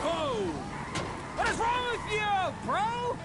Whoa! What is wrong with you, bro?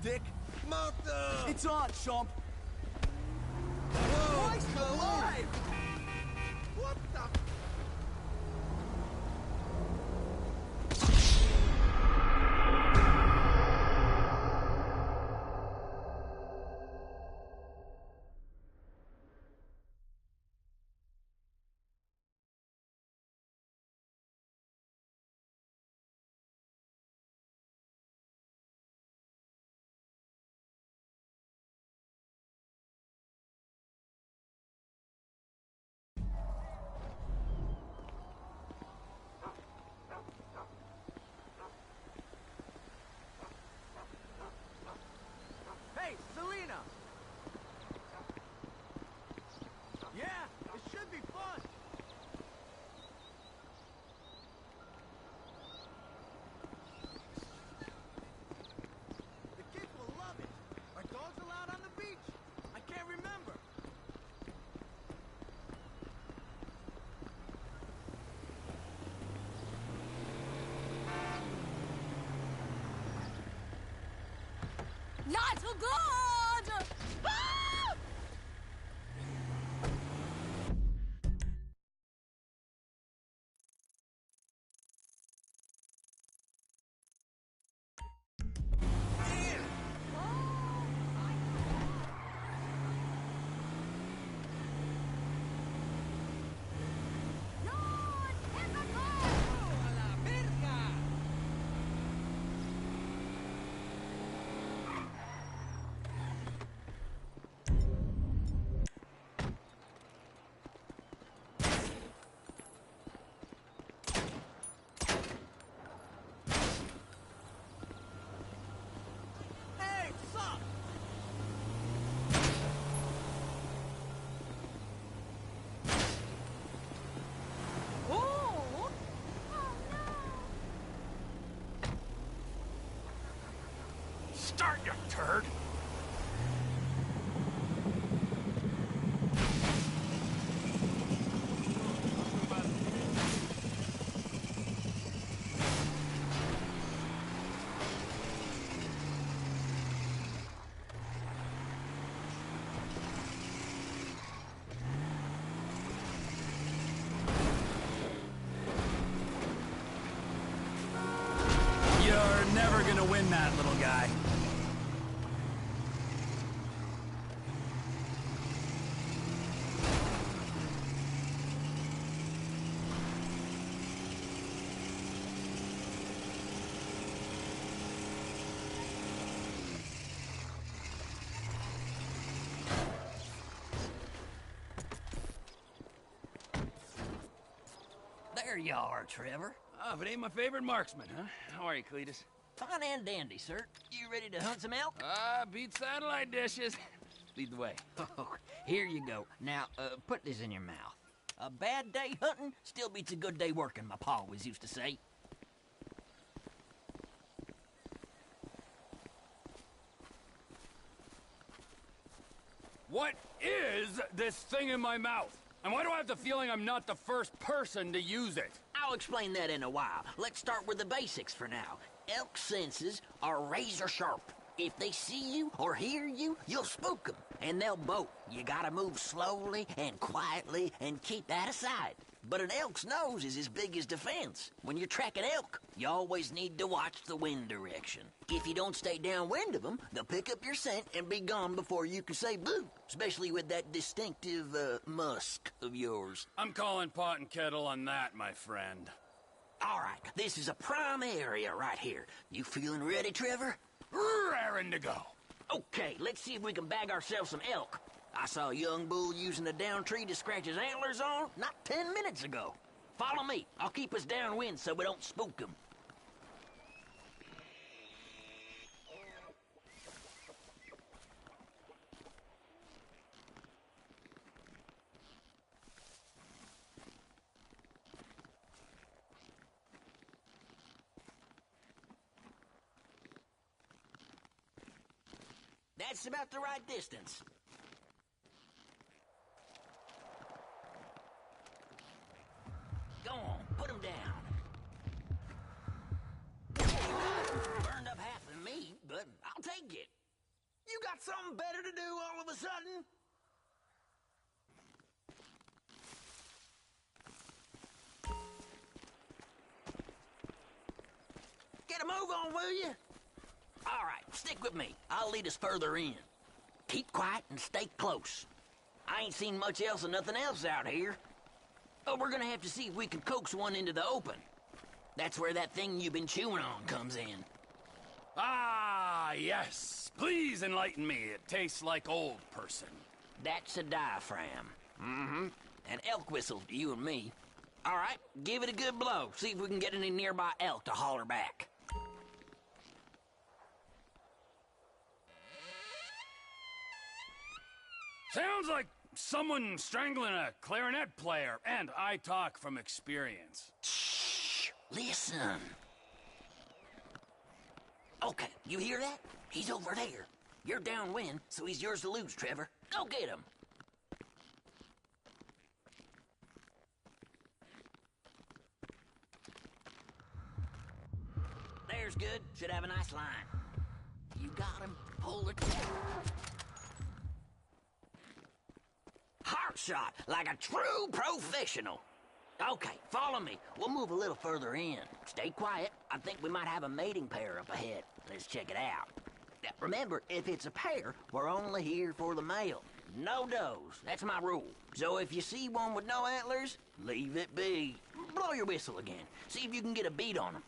dick. Mother! It's on, chump. Whoa, Christ alive! What the? Hey, Selena! Yeah, it should be fun! The kids will love it! Are dogs allowed on the beach? I can't remember! Not so good! Ah! Lord, in the car! A la verga! Hey, sup? Oh! Oh no! Start, you turd! You're never gonna win that, little guy. There you are, Trevor. Ah, but ain't my favorite marksman, huh? How are you, Cletus? Fine and dandy, sir. You ready to hunt some elk? Ah, beat satellite dishes. Lead the way. Oh, here you go. Now, put this in your mouth. A bad day hunting still beats a good day working, my pa always used to say. What is this thing in my mouth? And why do I have the feeling I'm not the first person to use it? I'll explain that in a while. Let's start with the basics for now. Elk senses are razor sharp. If they see you or hear you, you'll spook them, and they'll bolt. You gotta move slowly and quietly and keep that aside. But an elk's nose is as big as defense. When you're tracking elk, you always need to watch the wind direction. If you don't stay downwind of them, they'll pick up your scent and be gone before you can say boo, especially with that distinctive, musk of yours. I'm calling pot and kettle on that, my friend. All right, this is a prime area right here. You feeling ready, Trevor? Raring to go. Okay, let's see if we can bag ourselves some elk. I saw a young bull using a down tree to scratch his antlers on not 10 minutes ago. Follow me. I'll keep us downwind so we don't spook them. That's about the right distance. Go on, put him down. Burned up half of me, but I'll take it. got something better to do all of a sudden? Get a move on, will you? All right, stick with me. I'll lead us further in. Keep quiet and stay close. I ain't seen much else and nothing else out here. Oh, we're gonna have to see if we can coax one into the open. That's where that thing you've been chewing on comes in. Ah, yes. Please enlighten me. It tastes like old person. That's a diaphragm. Mm-hmm. An elk whistle to you and me. All right, give it a good blow. See if we can get any nearby elk to holler back. Sounds like someone strangling a clarinet player, and I talk from experience. Shh, listen. Okay, you hear that? He's over there. You're downwind, so he's yours to lose, Trevor. Go get him. There's good. Should have a nice line. You got him. Pull it. Heart shot, like a true professional. Okay, follow me. We'll move a little further in. Stay quiet. I think we might have a mating pair up ahead. Let's check it out. Now, remember, if it's a pair, we're only here for the male. No does. That's my rule. So if you see one with no antlers, leave it be. Blow your whistle again. See if you can get a beat on them.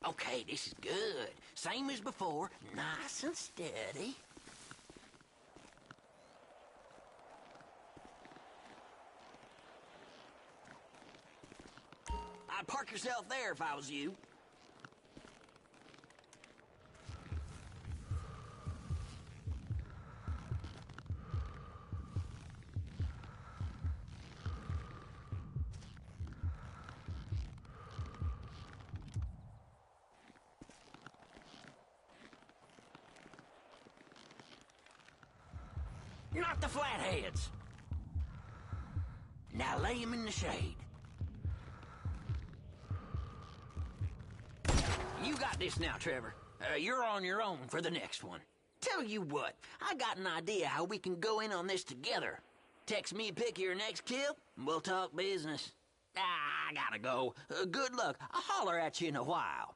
Okay, this is good. Same as before, nice and steady. I'd park yourself there if I was you. Not the flatheads. Now lay him in the shade. You got this now, Trevor. You're on your own for the next one. Tell you what, I got an idea how we can go in on this together. Text me a pic of your next kill, and we'll talk business. I gotta go. Good luck. I'll holler at you in a while.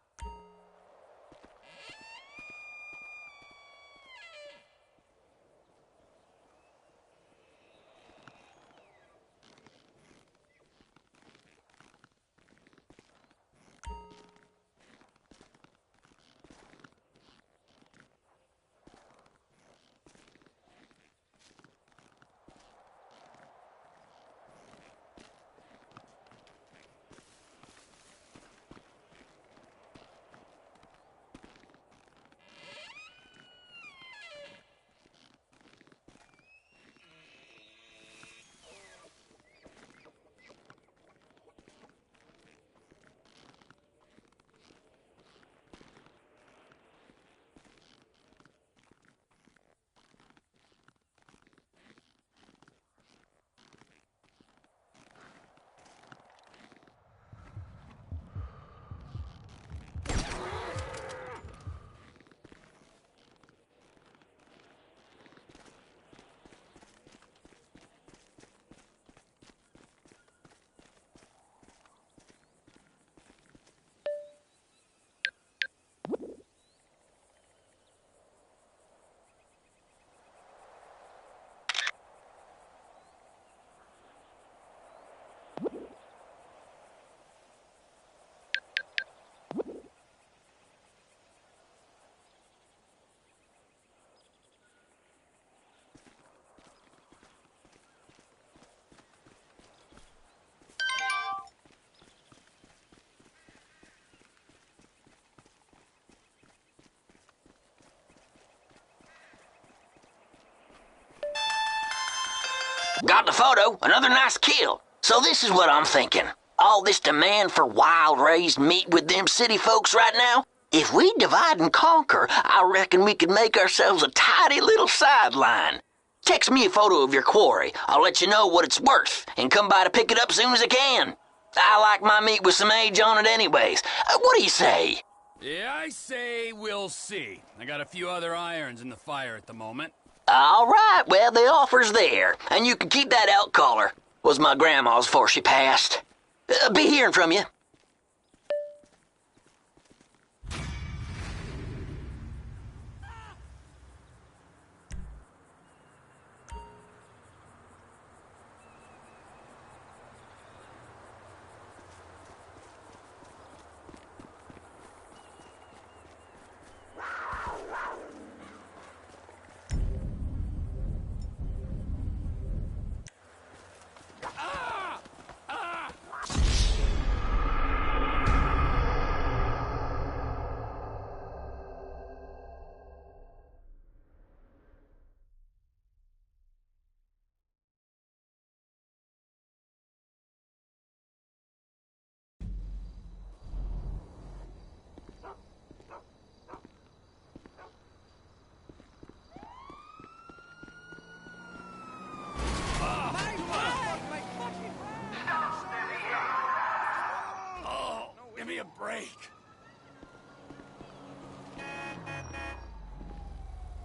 Got the photo, another nice kill. So this is what I'm thinking. All this demand for wild-raised meat with them city folks right now? If we divide and conquer, I reckon we could make ourselves a tidy little sideline. Text me a photo of your quarry. I'll let you know what it's worth and come by to pick it up soon as I can. I like my meat with some age on it anyways. What do you say? Yeah, I say we'll see. I got a few other irons in the fire at the moment. All right, well, the offer's there. And you can keep that elk collar. Was my grandma's before she passed. Be hearing from you. Give me a break.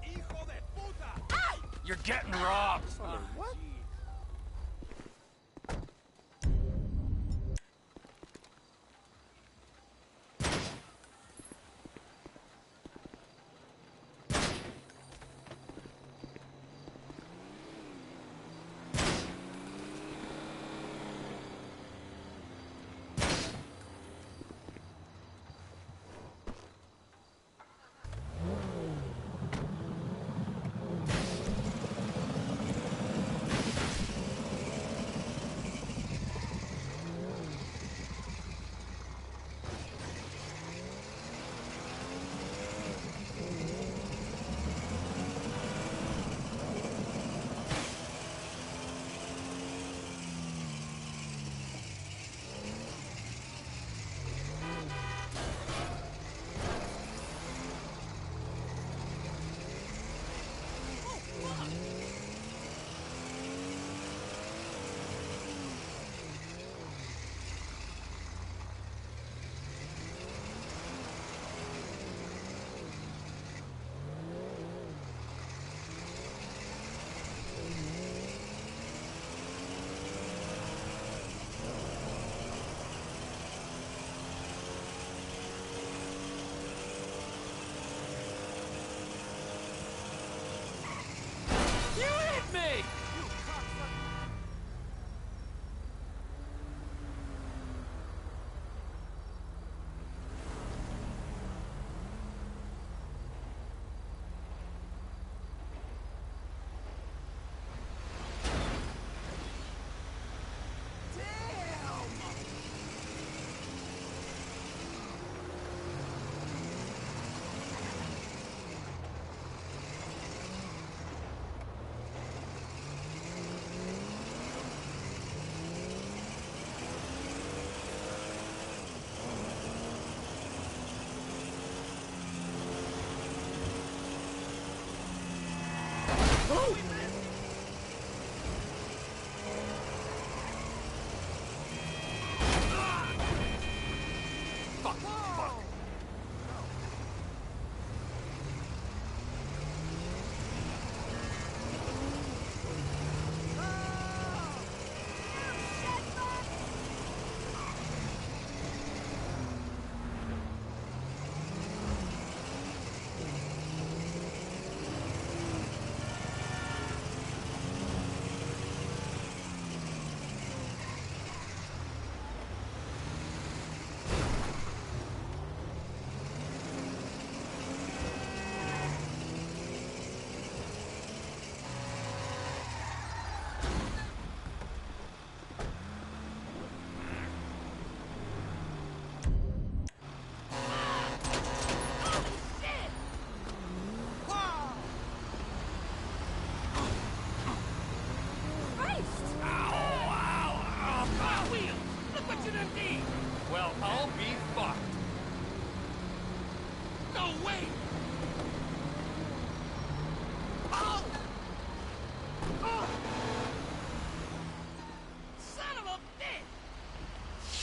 Hijo de puta! You're getting robbed. What?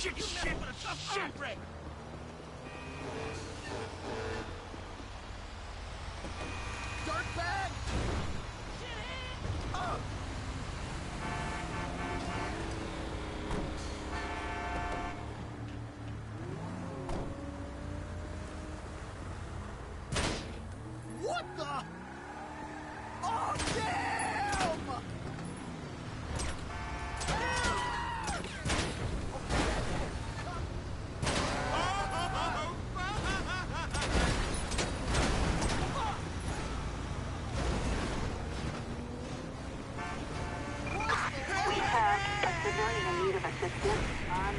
shit, shit, shit! Dirtbag! What the? Oh, damn! We have a civilian in need of assistance on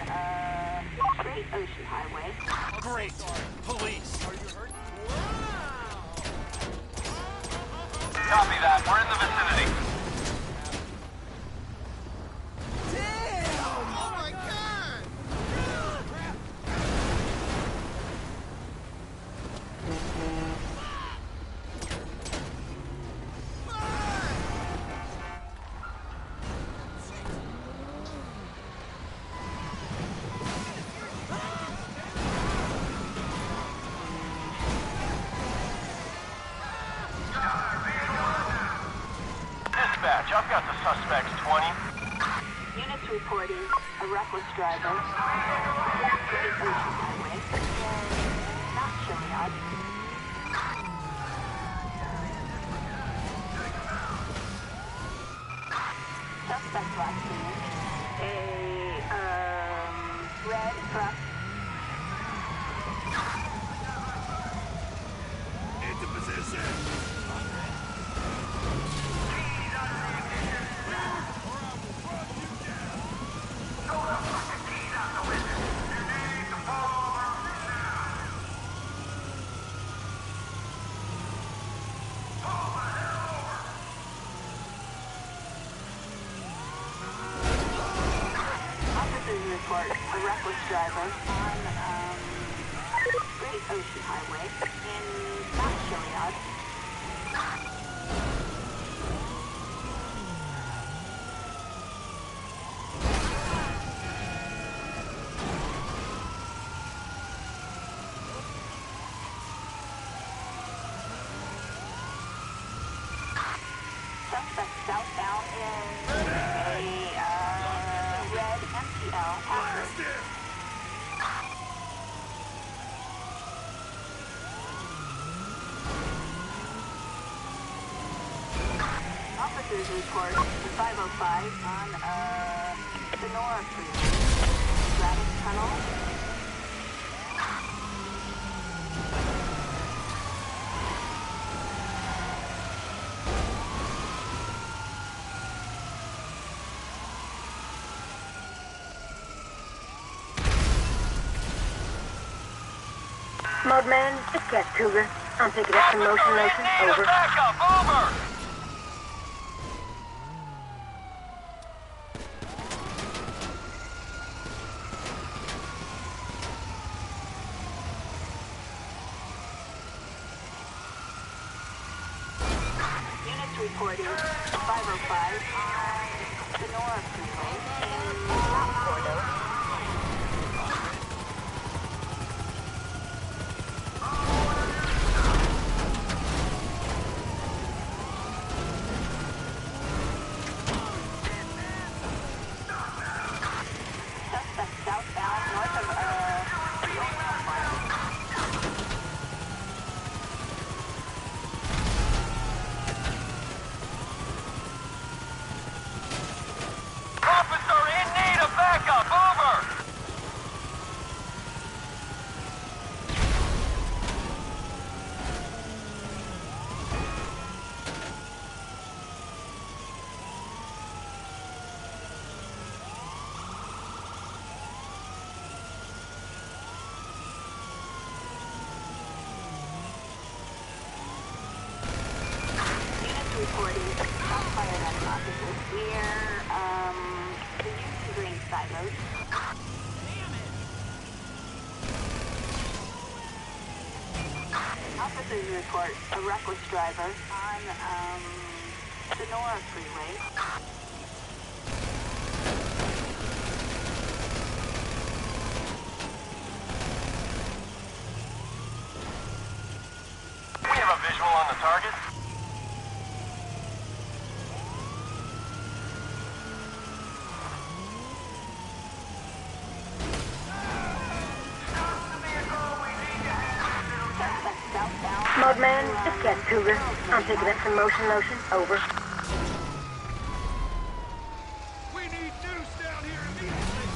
Great Ocean Highway. Great! Police! Are you hurt? Copy that. We're in the vicinity. Damn! Oh my god! Dispatch, I've got the suspects 20. Units reporting a reckless driver. Great Ocean Highway. Not Chiliad. Suspect last seen. A red truck. Into position. Officers report a reckless driver on Great Ocean Highway in Mount Chiliad. Suspect southbound in a red MTL Acura. Officers report the 505 on Sonora Freeway. Stratus Tunnel. Mode man, it's Cat Cougar. I'm picking up some motion lotion. Over. Backup, over! Units reporting 505 on Sonora Freeway in Mount Gordo. Suspect southbound north of Officer in need of backup, over! Units reporting shots fired at an officer near the Houston Green silos. Officers report a reckless driver on Sonora Freeway. on the target? Mudman, it's Cat Cougar. I'm picking up some motion lotion. Over. We need news down here immediately.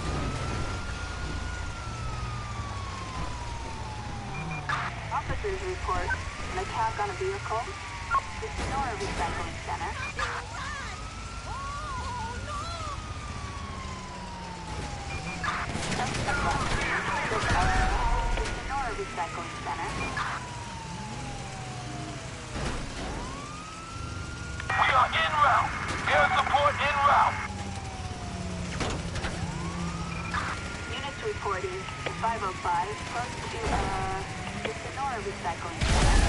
Officers report an attack on a vehicle. The Sonora Recycling Center. The Sonora Recycling Center. We are en route. Air support en route. Units reporting 505 close to the Sonora Recycling Center.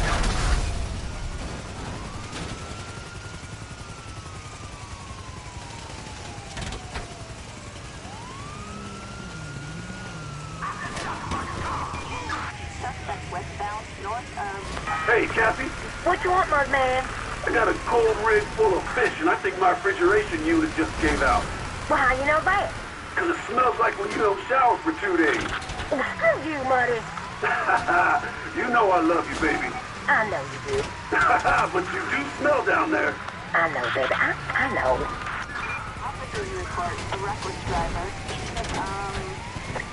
Suspect westbound north of... Hey, Cappy. What you want, Mudman? I got a cold rig full of fish, and I think my refrigeration unit just gave out. Well, how you know that? 'Cause it smells like when you don't shower for 2 days. Well, screw you, Muddy. You know I love you, baby. I know you do. But you do smell down there. I know, baby. I know. Officers report a reckless driver east of,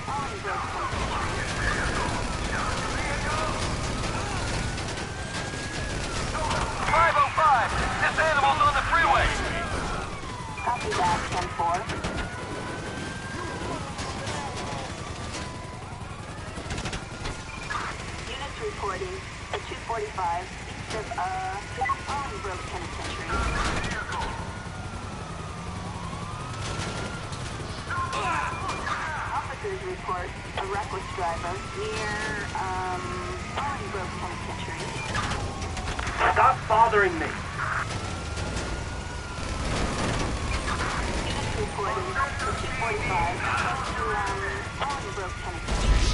Bolingbroke. 505. This animal's on the freeway. Copy that, 10-4. Units reporting a 245 east of, Bolingbroke Penitentiary. Officers report a reckless driver near, Bolingbroke Penitentiary. Stop bothering me. Units reporting a 245 close to, Bolingbroke Penitentiary.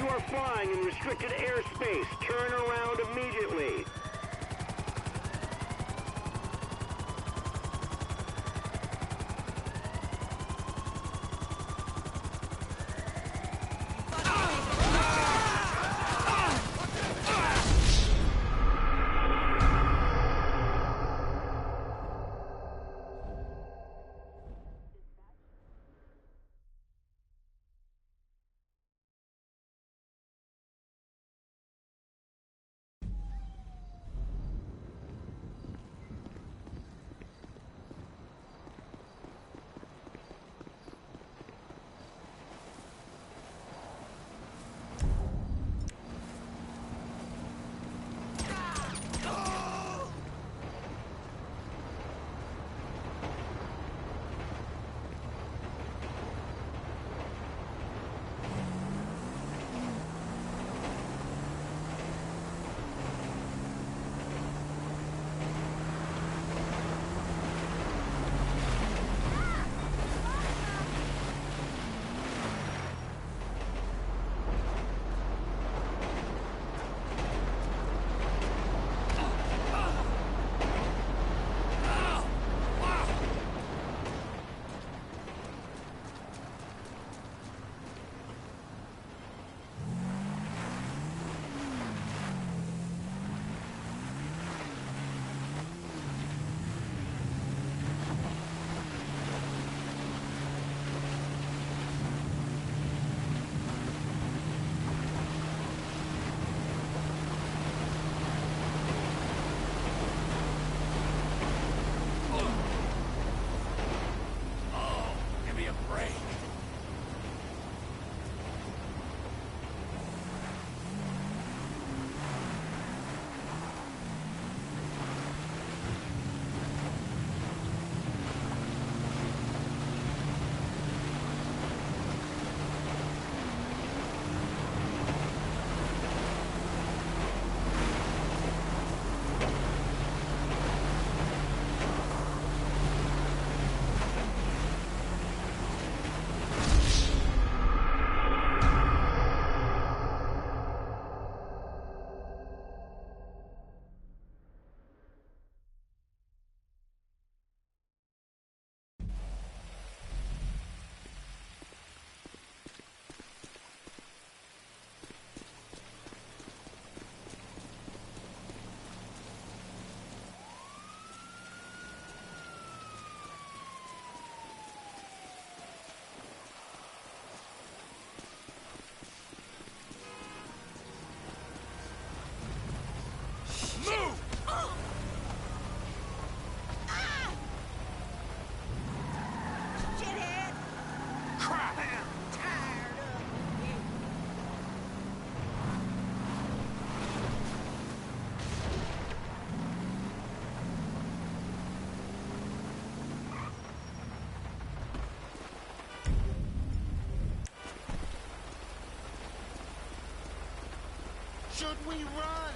you are flying in restricted airspace. Turn around immediately. Should we run?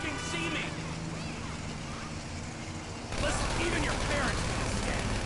fucking see me! Listen, even your parents can escape.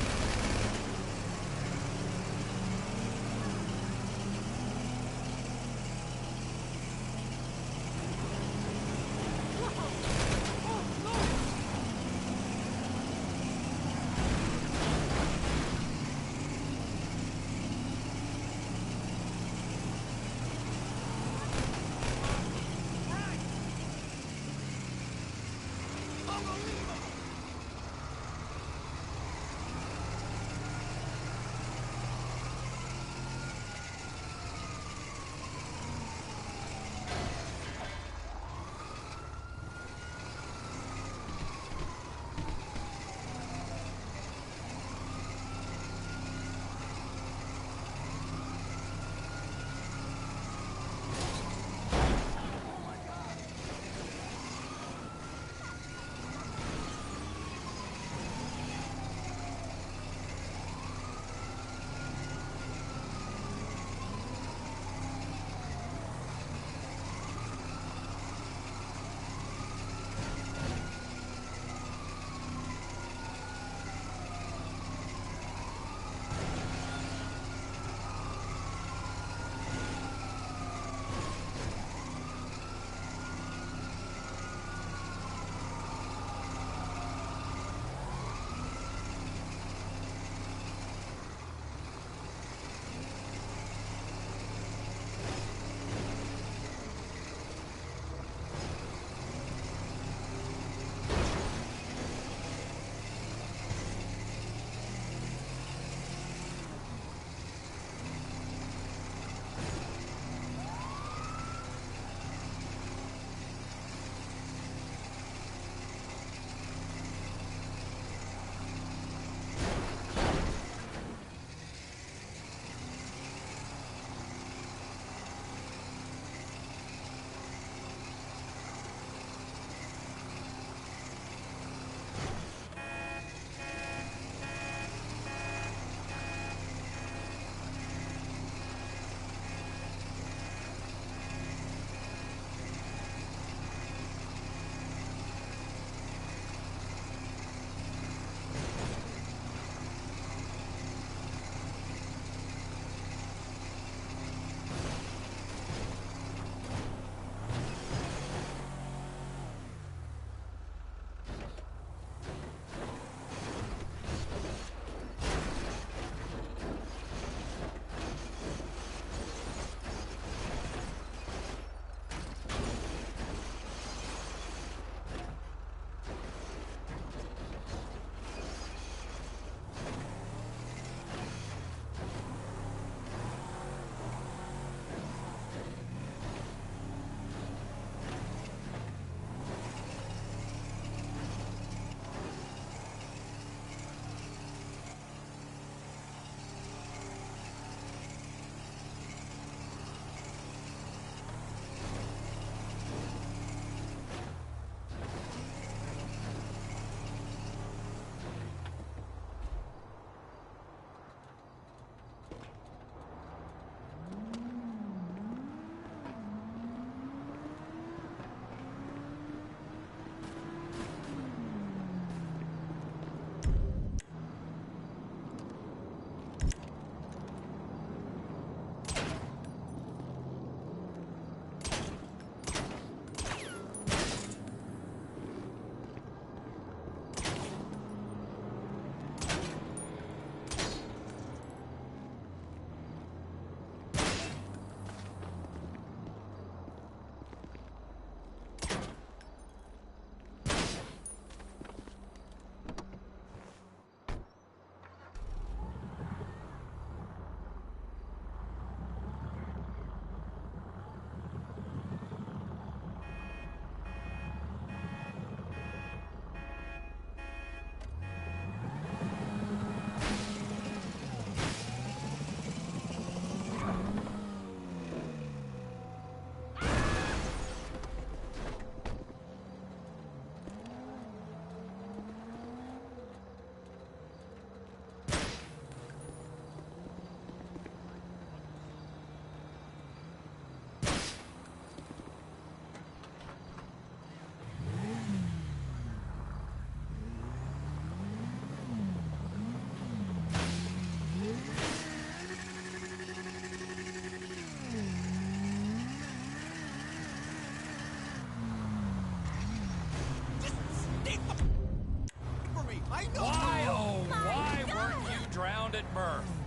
found at birth.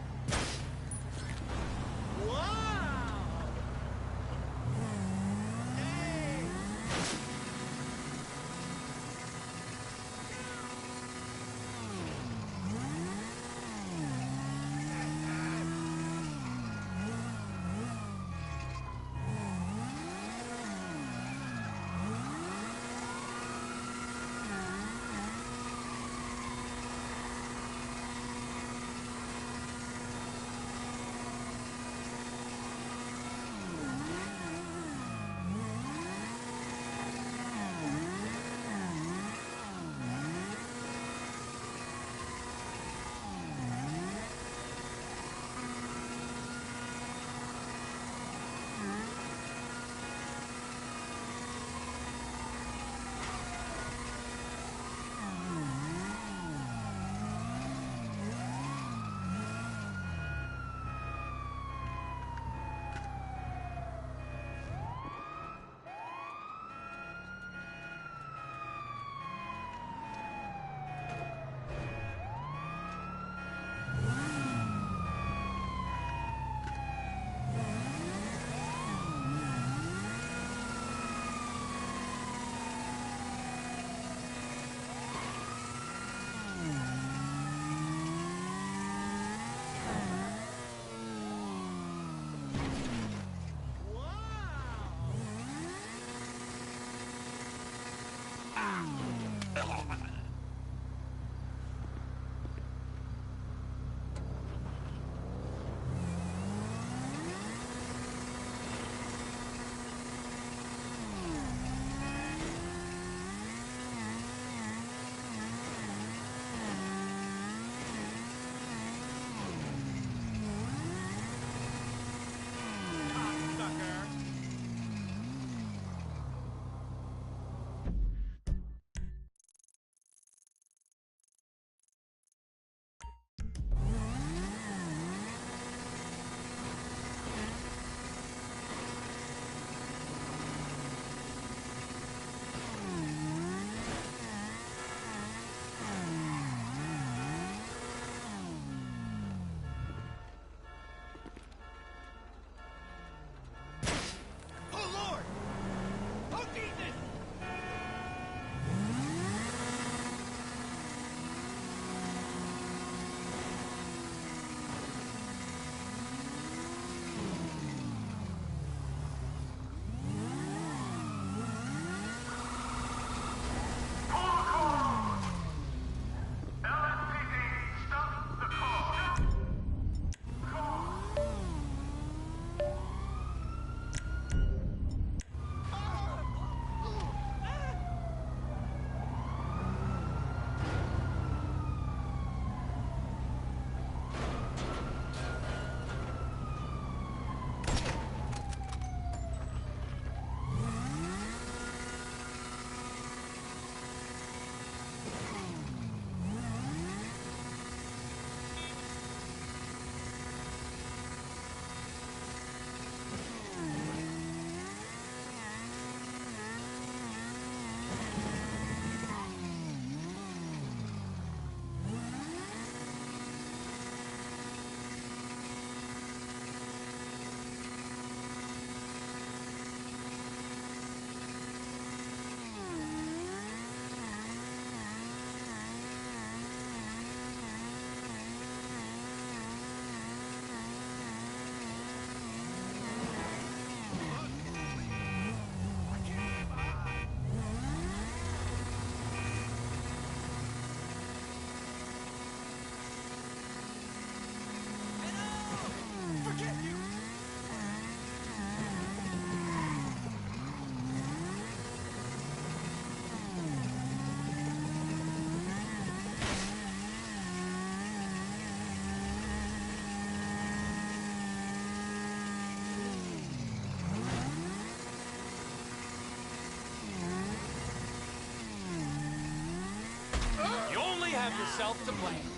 have yourself to blame.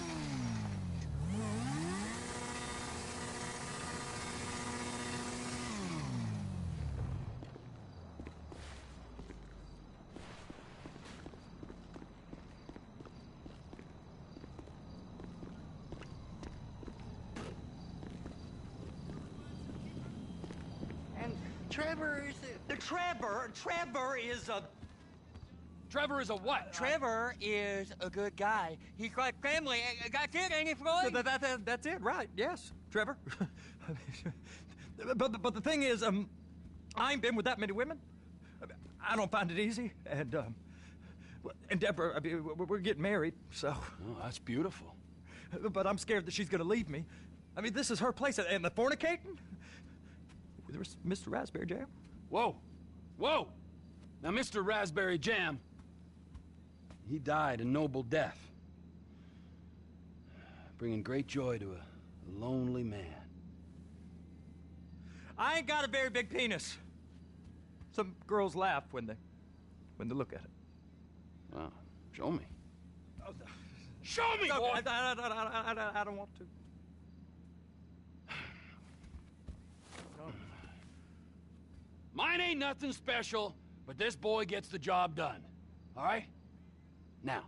Trevor is a... Trevor is a... Trevor is a what? Trevor is a good guy. He's like family. That's it, ain't it, Floyd? That's it, right? Yes, Trevor. but the thing is, I ain't been with that many women. I don't find it easy, and Deborah, I mean, we're getting married, so. Oh, that's beautiful. But I'm scared that she's gonna leave me. I mean, this is her place, and the fornicating? There's Mr. Raspberry Jam. Whoa, whoa! Now, Mr. Raspberry Jam, he died a noble death, bringing great joy to a lonely man. I ain't got a very big penis. Some girls laugh when they look at it. Wow, show me. Show me, boy! I don't want to. No. Mine ain't nothing special, but this boy gets the job done. All right? Now,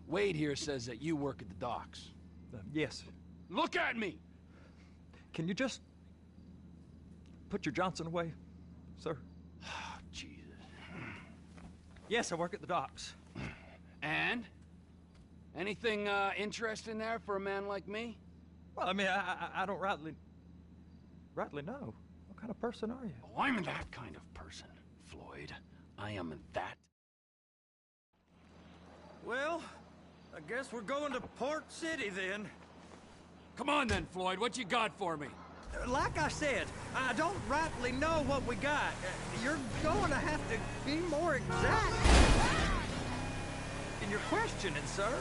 Wade here says that you work at the docks. Yes. Look at me! Can you just put your Johnson away, sir? Oh, Jesus. Yes, I work at the docks. And? Anything interesting there for a man like me? Well, I mean, I don't rightly know. What kind of person are you? Oh, I'm that kind of person, Floyd. I am that. Well, I guess we're going to Port City then. Come on then, Floyd. What you got for me? Like I said, I don't rightly know what we got. You're going to have to be more exact in your questioning, sir.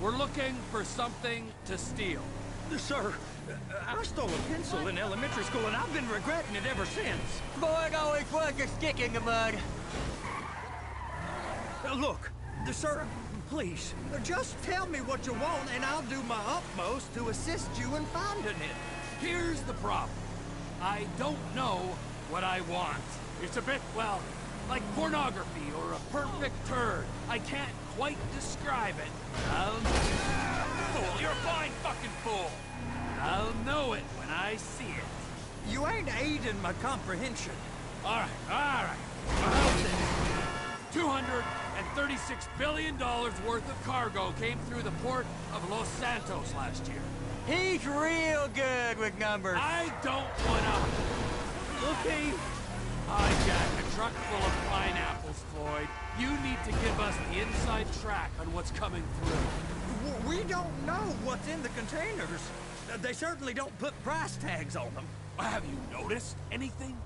We're looking for something to steal. Sir, I stole a pencil in elementary school, and I've been regretting it ever since. Floyd always was a stick in the mud. Look, sir, please, just tell me what you want, and I'll do my utmost to assist you in finding it. Here's the problem. I don't know what I want. It's a bit, well, like pornography or a perfect turd. I can't quite describe it. Fool, you're a fine fucking fool. I'll know it when I see it. You ain't aiding my comprehension. All right. $236 billion worth of cargo came through the port of Los Santos last year. He's real good with numbers. I don't wanna... Okay. Hijack a truck full of pineapples, Floyd. You need to give us the inside track on what's coming through. We don't know what's in the containers. They certainly don't put price tags on them. Have you noticed anything?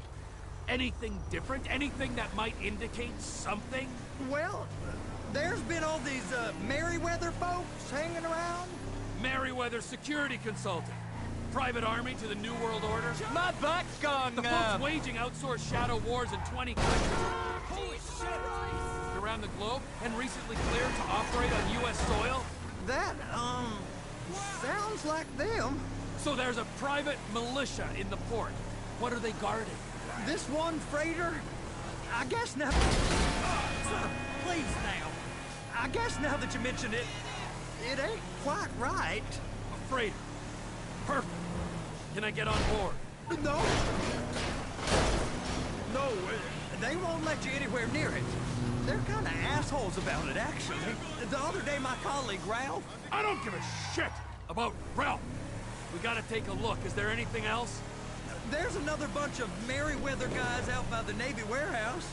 Anything different? Anything that might indicate something? Well, there's been all these Merryweather folks hanging around. Merryweather security consulting. Private army to the New World Order. My butt's gone The folks waging outsourced shadow wars in 20 countries. Holy shit! Around the globe and recently cleared to operate on U.S. soil. That, sounds like them. So there's a private militia in the port. What are they guarding? This one freighter? I guess now... Sir, please now. I guess now that you mention it, it ain't quite right. A freighter. Perfect. Can I get on board? No. No, they won't let you anywhere near it. They're kind of assholes about it, actually. The other day, my colleague, Ralph... I don't give a shit about Ralph. We gotta take a look. Is there anything else? There's another bunch of Merryweather guys out by the Navy warehouse.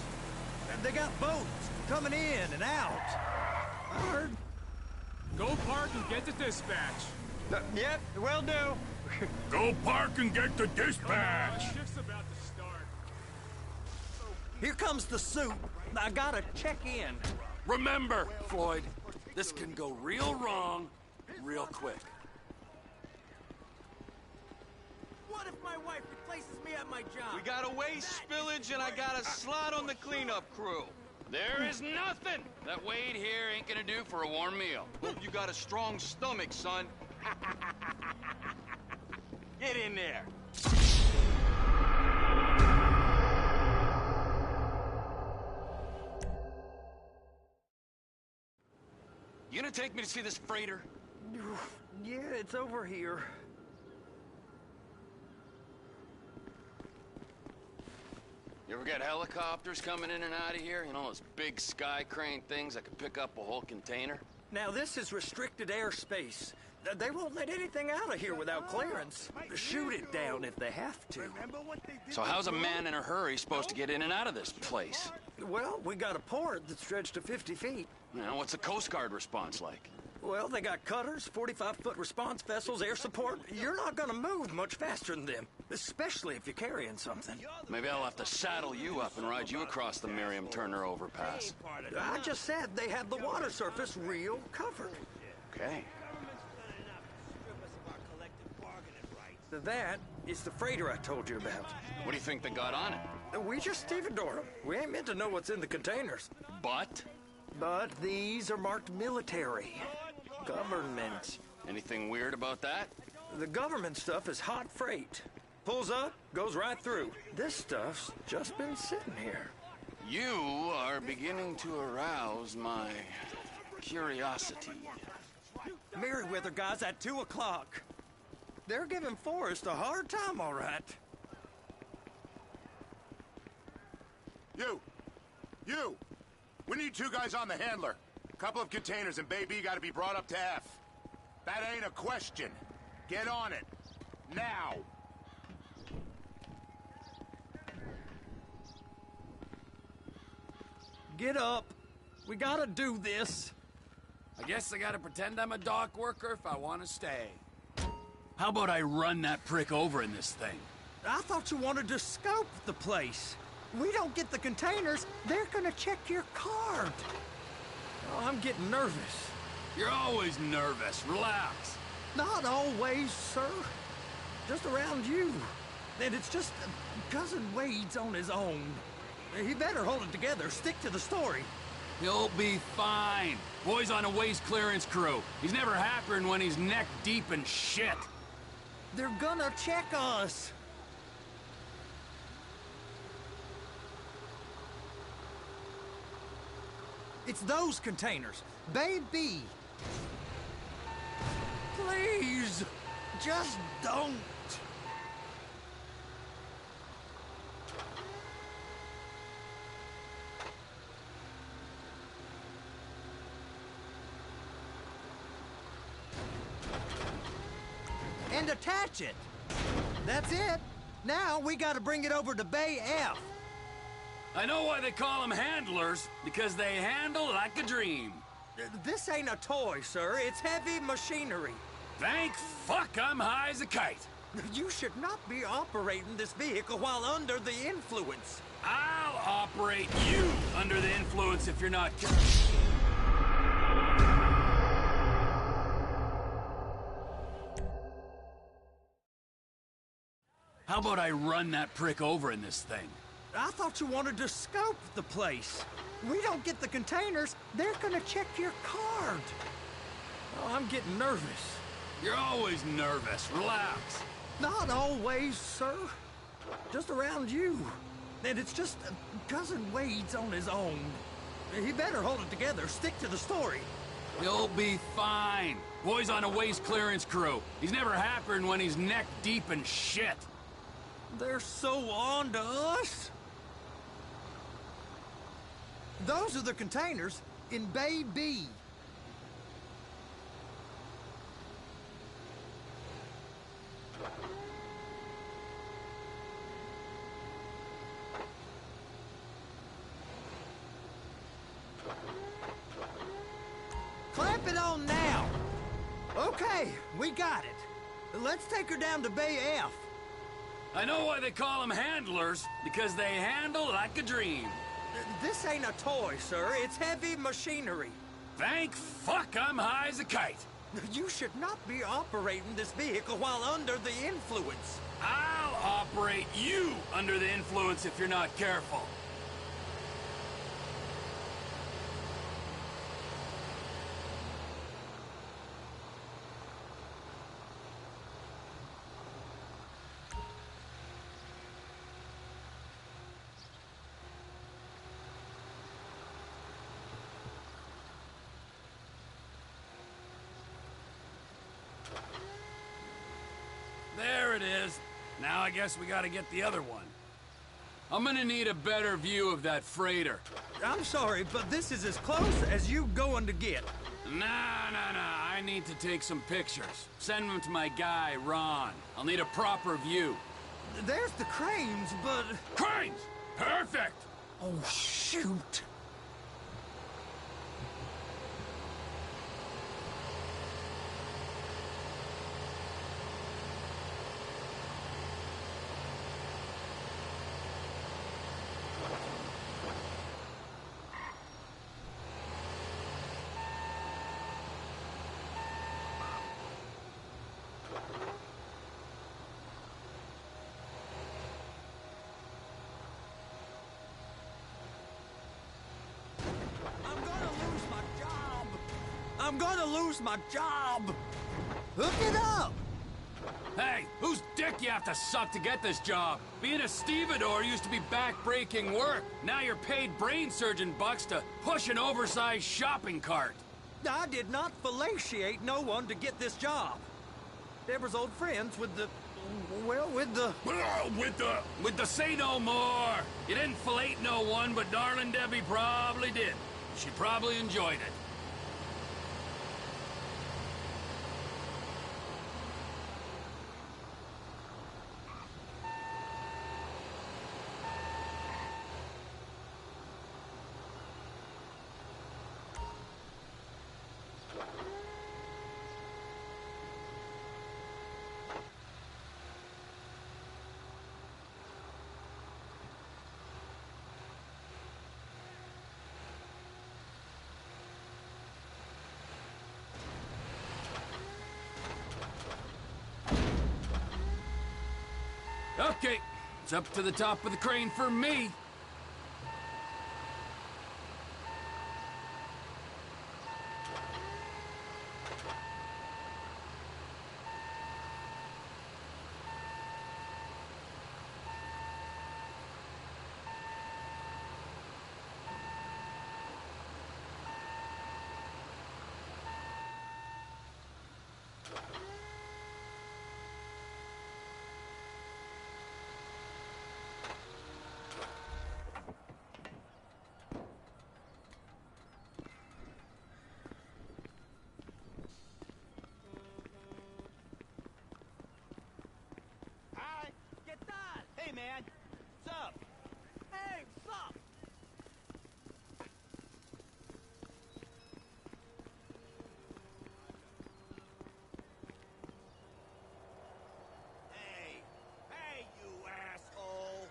They got boats coming in and out. I heard. Go park and get the dispatch. Yep, will do. Go park and get the dispatch. Shift's about to start. Here comes the soup. I gotta check in. Remember, Floyd, this can go real wrong real quick. What if my wife replaces me at my job? We got a waste spillage and I got a slot on the cleanup crew. There is nothing that Wade here ain't gonna do for a warm meal. Hope you got a strong stomach, son. Get in there. You gonna take me to see this freighter? Yeah, it's over here. You ever get helicopters coming in and out of here? You know, those big sky crane things that could pick up a whole container? Now, this is restricted airspace. They won't let anything out of here without clearance. Shoot it down if they have to. So how's a man in a hurry supposed to get in and out of this place? Well, we got a port that's stretched to 50 feet. Now, what's the Coast Guard response like? Well, they got cutters, 45-foot response vessels, air support. You're not gonna move much faster than them, especially if you're carrying something. Maybe I'll have to saddle you up and ride you across the Miriam Turner overpass. I just said they have the water surface real covered. Okay. That is the freighter I told you about. What do you think they got on it? We just stevedore them. We ain't meant to know what's in the containers. But these are marked military. Government. Anything weird about that? The government stuff is hot freight. Pulls up, goes right through. This stuff's just been sitting here. You are beginning to arouse my curiosity. Merriweather guys at 2 o'clock. They're giving Forrest a hard time, all right. You! We need 2 guys on the handler. A couple of containers and Bay B gotta be brought up to F. That ain't a question. Get on it. Now! Get up. We gotta do this. I guess I gotta pretend I'm a dock worker if I want to stay. How about I run that prick over in this thing? I thought you wanted to scope the place. We don't get the containers, they're gonna check your card. Oh, I'm getting nervous. You're always nervous. Relax. Not always, sir. Just around you. And it's just Cousin Wade's on his own. He better hold it together. Stick to the story. He'll be fine. Boy's on a waste clearance crew. He's never happier than when he's neck deep in shit. They're gonna check us. It's those containers. Baby. Please. Just don't. And attach it. That's it. Now we gotta bring it over to Bay F. I know why they call them handlers, because they handle like a dream. This ain't a toy, sir. It's heavy machinery. Thank fuck I'm high as a kite. You should not be operating this vehicle while under the influence. I'll operate you under the influence if you're not... How about I run that prick over in this thing? I thought you wanted to scope the place. We don't get the containers, they're gonna check your card. Oh, I'm getting nervous. You're always nervous. Relax. Not always, sir. Just around you. And it's just Cousin Wade's on his own. He better hold it together. Stick to the story. He'll be fine. Boy's on a waste clearance crew. He's never happier than when he's neck deep in shit. They're so on to us. Those are the containers in Bay B. Clamp it on now. Okay, we got it. Let's take her down to Bay F. I know why they call them handlers, because they handle like a dream. This ain't a toy, sir. It's heavy machinery. Thank fuck I'm high as a kite. You should not be operating this vehicle while under the influence. I'll operate you under the influence if you're not careful. There it is. Now I guess we gotta get the other one. I'm gonna need a better view of that freighter. I'm sorry, but this is as close as you going to get. Nah. I need to take some pictures. Send them to my guy, Ron. I'll need a proper view. There's the cranes, but... Cranes! Perfect! Oh, shoot. I'm gonna lose my job! Hook it up! Hey, whose dick you have to suck to get this job? Being a stevedore used to be back-breaking work. Now you're paid brain surgeon bucks to push an oversized shopping cart. I did not fellatiate no one to get this job. Deborah's old friends with the... well, with the... With the say no more. You didn't fillet no one, but darling Debbie probably did. She probably enjoyed it. Okay, it's up to the top of the crane for me. Hey, man. What's up? Hey, what's up? Hey, you asshole.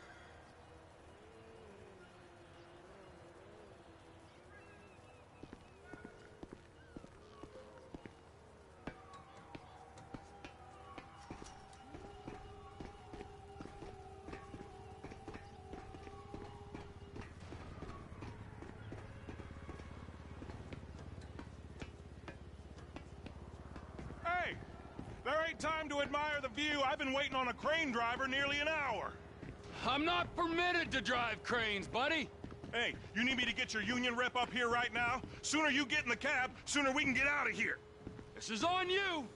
There ain't time to admire the view. I've been waiting on a crane driver nearly an hour. I'm not permitted to drive cranes, buddy. Hey, you need me to get your union rep up here right now? Sooner you get in the cab, sooner we can get out of here. This is on you.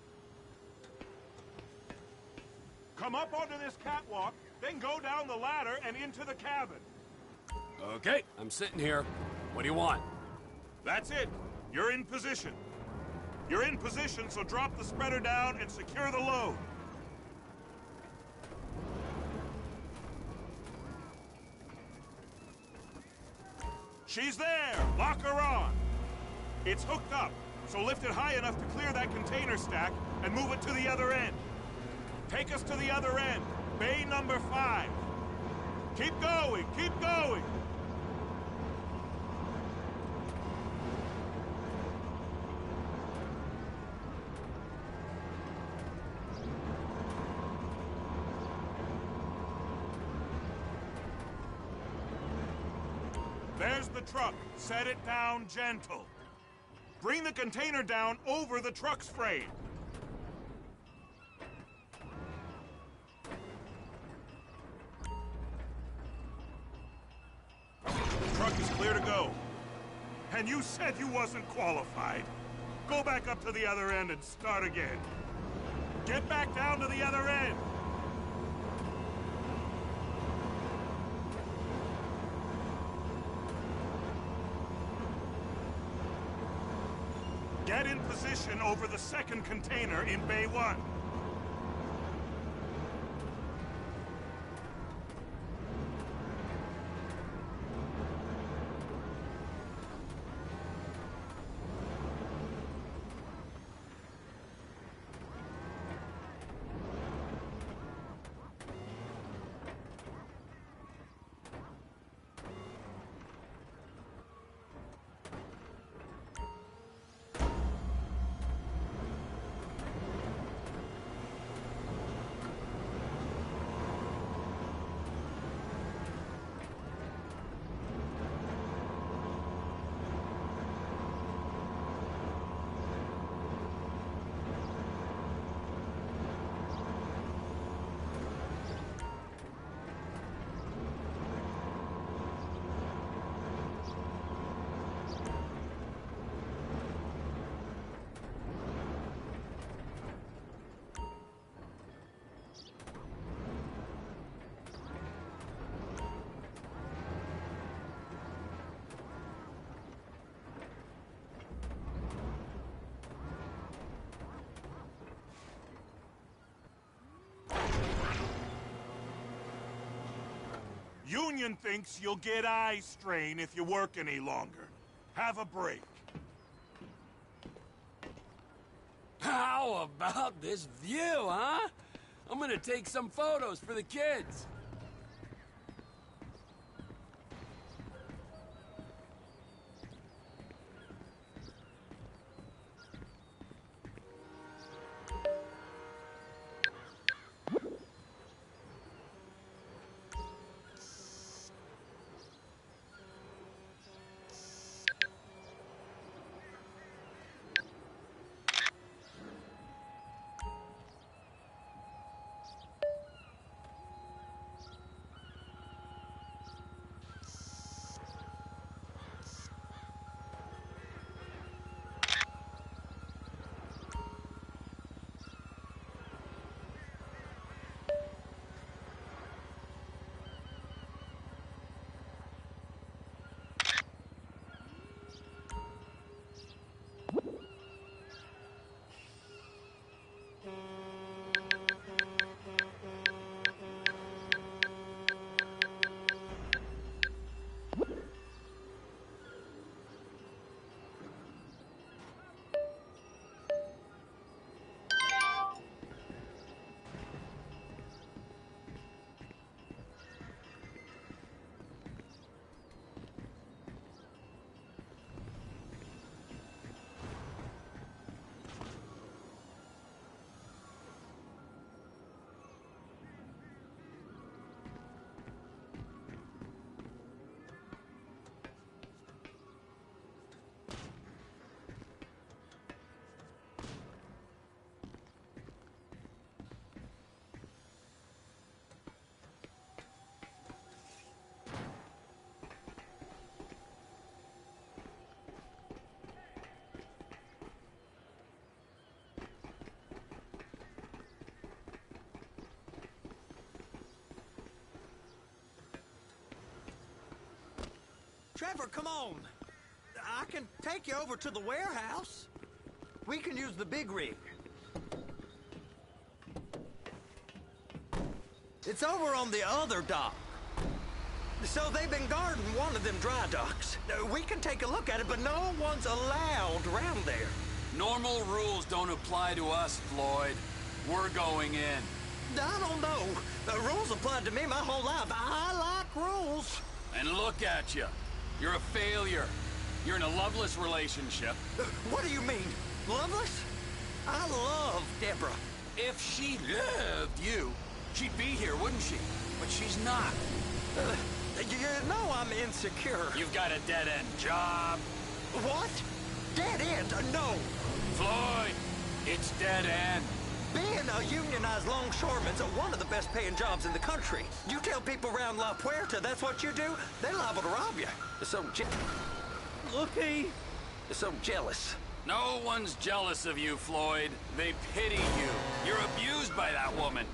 Come up onto this catwalk, then go down the ladder and into the cabin. Okay, I'm sitting here. What do you want? That's it. You're in position. You're in position, so drop the spreader down and secure the load. She's there! Lock her on! It's hooked up, so lift it high enough to clear that container stack and move it to the other end. Take us to the other end, bay number 5. Keep going, keep going! There's the truck. Set it down gentle. Bring the container down over the truck's frame. The truck is clear to go. And you said you wasn't qualified. Go back up to the other end and start again. Get back down to the other end. Get in position over the second container in Bay 1. Union thinks you'll get eye strain if you work any longer. Have a break. How about this view, huh? I'm gonna take some photos for the kids. Trevor, come on. I can take you over to the warehouse. We can use the big rig. It's over on the other dock. So they've been guarding one of them dry docks. We can take a look at it, but no one's allowed around there. Normal rules don't apply to us, Floyd. We're going in. I don't know. The rules applied to me my whole life. I like rules. And look at you. You're a failure. You're in a loveless relationship. What do you mean? Loveless? I love Deborah. If she loved you, she'd be here, wouldn't she? But she's not. You know I'm insecure. You've got a dead-end job. What? Dead end? No. Floyd, it's dead end. Being a unionized longshoreman's one of the best paying jobs in the country. You tell people around La Puerta that's what you do, they're liable to rob you. They're so Looky. They're so jealous. No one's jealous of you, Floyd. They pity you. You're abused by that woman.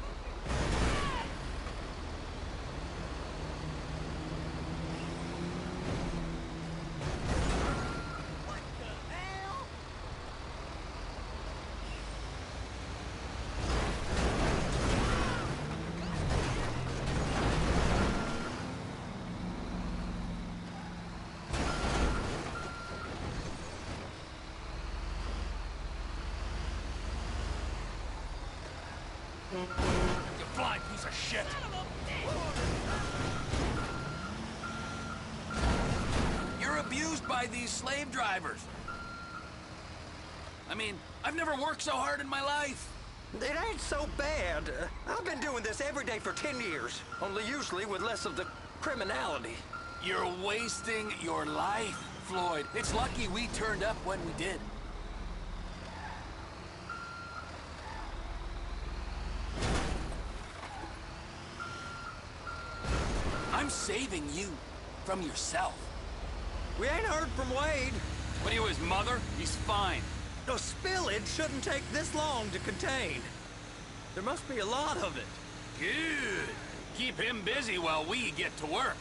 shit! You're abused by these slave drivers. I mean, I've never worked so hard in my life. It ain't so bad. I've been doing this every day for 10 years, only usually with less of the criminality. You're wasting your life, Floyd. It's lucky we turned up when we did. I'm saving you from yourself. We ain't heard from Wade. What are you, his mother? He's fine. The spillage shouldn't take this long to contain. There must be a lot of it. Good. Keep him busy while we get to work.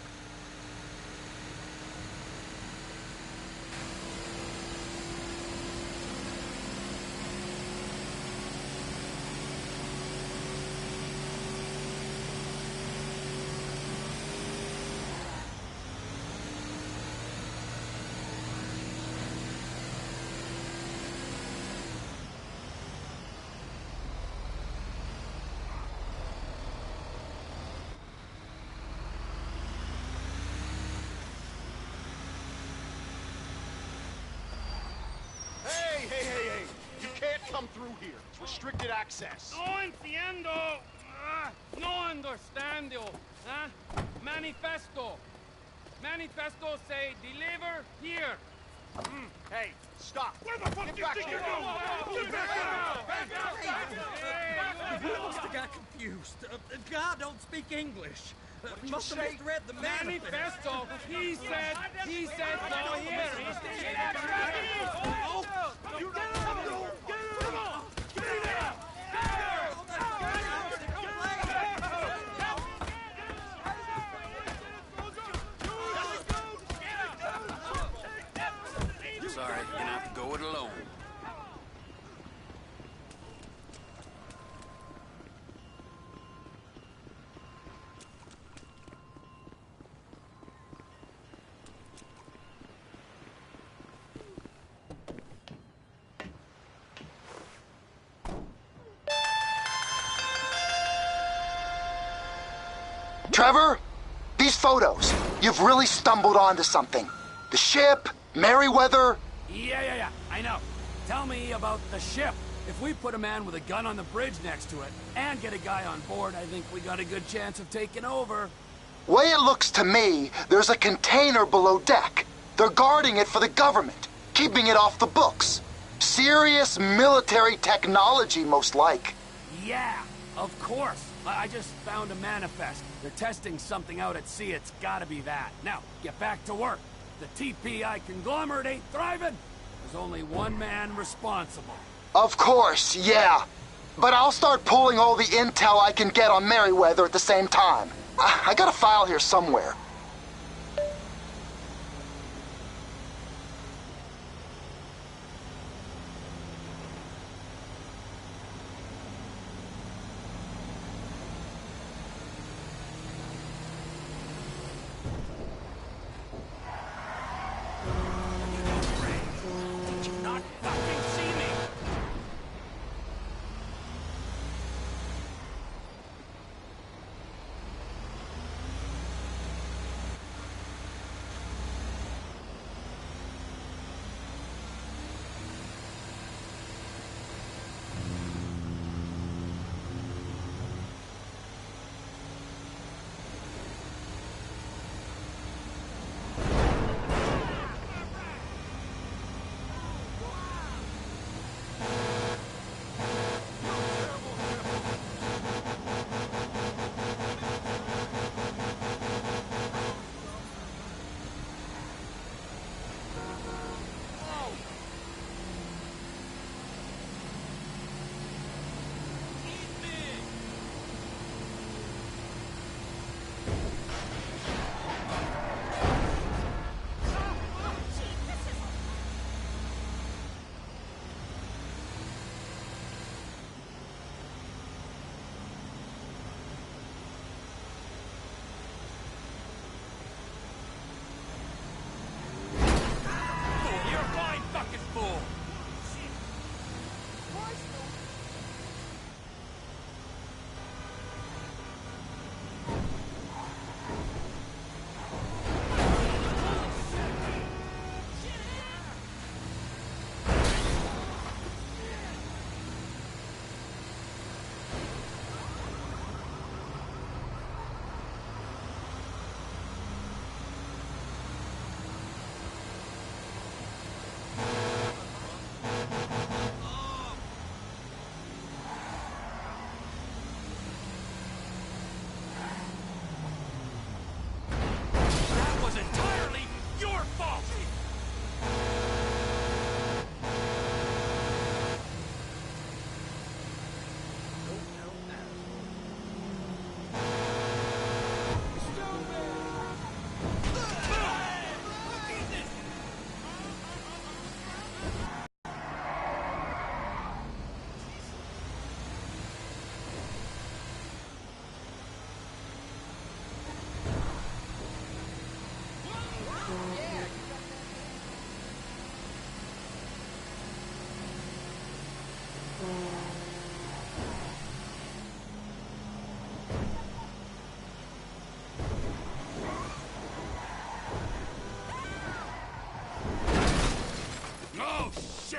Hey! You can't come through here. It's restricted access. No entiendo. No understando. Manifesto. Manifesto say deliver here. Hey, stop. Where the fuck Get do you back think here. you're going? Get back I must have got confused. God don't speak English. Must have misread the manifesto. He said go here. Sorry, you're gonna have to go it alone. Trevor, these photos, you've really stumbled onto something. The ship, Merryweather. Yeah, I know. Tell me about the ship. If we put a man with a gun on the bridge next to it and get a guy on board, I think we got a good chance of taking over. Way it looks to me, there's a container below deck. They're guarding it for the government, keeping it off the books. Serious military technology, most like. Yeah, of course. I just found a manifest. They're testing something out at sea. It's gotta be that. Now, get back to work. The TPI conglomerate ain't thriving. There's only one man responsible. Of course, yeah. But I'll start pulling all the intel I can get on Merryweather at the same time. I got a file here somewhere.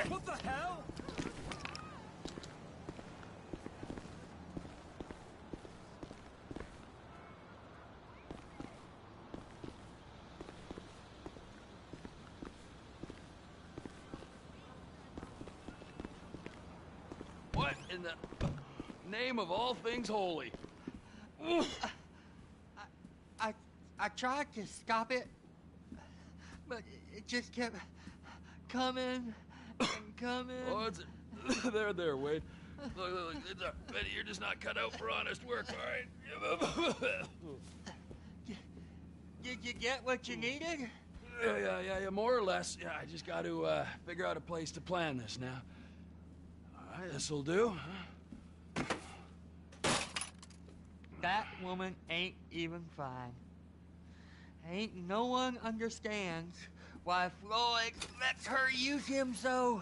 What the hell? What in the name of all things holy? I tried to stop it, but it just kept coming and coming. Oh, it's there, Wade. Look, Betty, you're just not cut out for honest work, all right? Did you get what you needed? Yeah, more or less. Yeah, I just got to figure out a place to plan this now. All right, this'll do. That woman ain't even fine. Ain't no one understands why Floyd lets her use him so.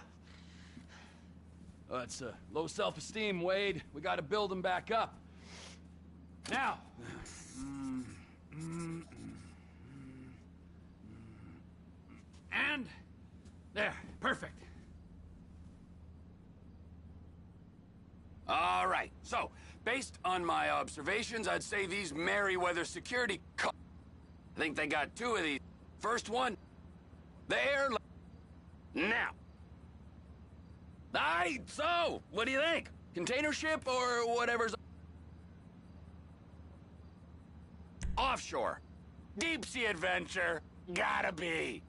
Oh, that's low self-esteem, Wade. We got to build him back up. Now. And there, perfect. All right, so based on my observations, I'd say these Merryweather security I think they got 2 of these. First one, there. Now. Aye, so, what do you think? Container ship or whatever's offshore? Deep sea adventure, gotta be.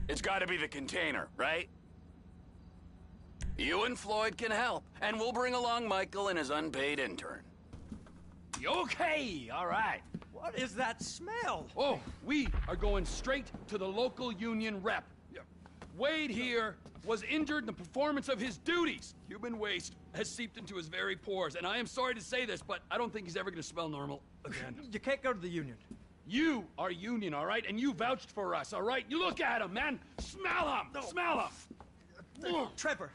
It's gotta be the container, right? You and Floyd can help, and we'll bring along Michael and his unpaid intern. Okay, all right. What is that smell? Oh, we are going straight to the local union rep. Wade here was injured in the performance of his duties. Human waste has seeped into his very pores, and I am sorry to say this, but I don't think he's ever going to smell normal again. You can't go to the union. You are union, all right? And you vouched for us, all right? You look at him, man. Smell him. No. Smell him. Trevor,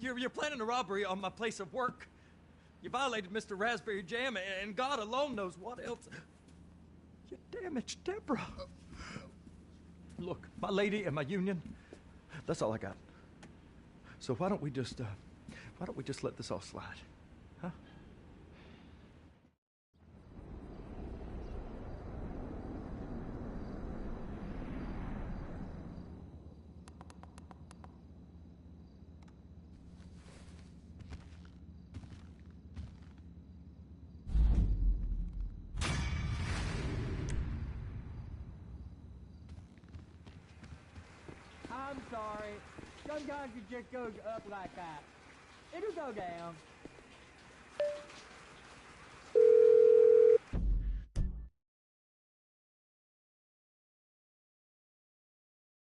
you're planning a robbery on my place of work. You violated Mr. Raspberry Jam, and God alone knows what else. You damaged Deborah. Look, my lady and my union, that's all I got. So why don't we just let this all slide, huh? I'm sorry. Sometimes it just goes up like that. It'll go down.